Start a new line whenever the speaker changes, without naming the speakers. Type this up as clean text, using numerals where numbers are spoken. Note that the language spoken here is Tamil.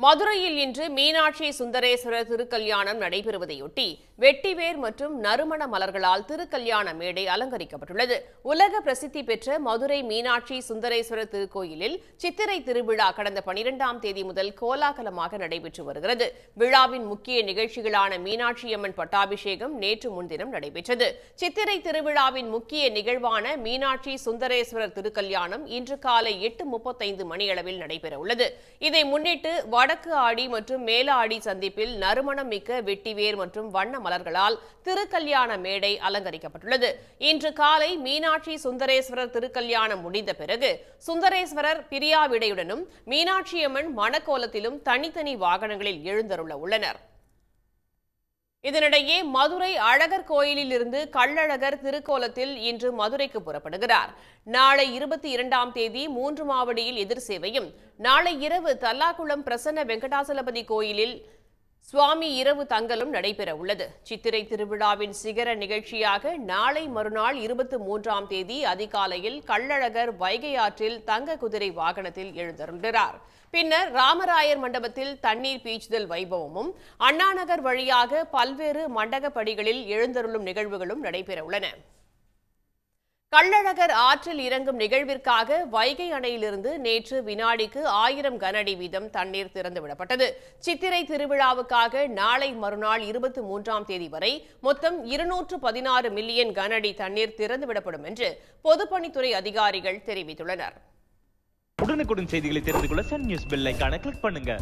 மதுரையில் இன்று மீனாட்சி சுந்தரேஸ்வரர் திருக்கல்யாணம் நடைபெறுவதையொட்டி வெட்டிவேர் மற்றும் நறுமண மலர்களால் திருக்கல்யாண மேடை அலங்கரிக்கப்பட்டுள்ளது. உலக பிரசித்தி பெற்ற மதுரை மீனாட்சி சுந்தரேஸ்வரர் திருக்கோயிலில் சித்திரை திருவிழா கடந்த 12ஆம் தேதி முதல் கோலாகலமாக நடைபெற்று வருகிறது. விழாவின் முக்கிய நிகழ்ச்சிகளான மீனாட்சியம்மன் பட்டாபிஷேகம் நேற்று முன்தினம் நடைபெற்றது. சித்திரை திருவிழாவின் முக்கிய நிகழ்வான மீனாட்சி சுந்தரேஸ்வரர் திருக்கல்யாணம் இன்று காலை 8:35 மணியளவில் நடைபெறவுள்ளது. இதை முன்னிட்டு வடக்கு ஆடி மற்றும் மேல ஆடி சந்திப்பில் நறுமணம் மிக்க வெட்டிவேர் மற்றும் வண்ண மலர்களால் திருக்கல்யாண மேடை அலங்கரிக்கப்பட்டுள்ளது. இன்று காலை மீனாட்சி சுந்தரேஸ்வரர் திருக்கல்யாணம் முடிந்த பிறகு சுந்தரேஸ்வரர் பிரியாவிடையுடனும் மீனாட்சியம்மன் மணக்கோலத்திலும் தனித்தனி வாகனங்களில் எழுந்தருள உள்ளனர். இதனிடையே மதுரை அழகர் கோயிலில் இருந்து கள்ளழகர் திருக்கோலத்தில் இன்று மதுரைக்கு புறப்படுகிறார். நாளை 22ஆம் தேதி 3 மாவடியில் எதிர் சேவையும், நாளை இரவு தல்லாக்குளம் பிரசன்ன வெங்கடாசலபதி கோயிலில் சுவாமி இரவு தங்கலும் நடைபெற உள்ளது. சித்திரை திருவிழாவின் சிகர நிகழ்ச்சியாக நாளை மறுநாள் 23ஆம் தேதி அதிகாலையில் கள்ளழகர் வைகை ஆற்றில் தங்க குதிரை வாகனத்தில் எழுந்தருள்கிறார். பின்னர் ராமராயர் மண்டபத்தில் தண்ணீர் பீச்சுதல் வைபவமும், அண்ணாநகர் வழியாக பல்வேறு மண்டகப்படிகளில் எழுந்தருளும் நிகழ்வுகளும் நடைபெற உள்ளன. கள்ளழகர் ஆற்றில் இறங்கும் நிகழ்விற்காக வைகை அணையிலிருந்து நேற்று வினாடிக்கு 1000 கனஅடி வீதம் தண்ணீர் திறந்துவிடப்பட்டது. சித்திரை திருவிழாவுக்காக நாளை மறுநாள் 23ஆம் தேதி வரை மொத்தம் 216 மில்லியன் கனஅடி தண்ணீர் திறந்துவிடப்படும் என்று பொதுப்பணித்துறை அதிகாரிகள் தெரிவித்துள்ளனர்.
உடனுக்குடன் செய்திகளை தெரிந்து கொள்ள சன் நியூஸ் பெல் ஐகானை கிளிக் பண்ணுங்க.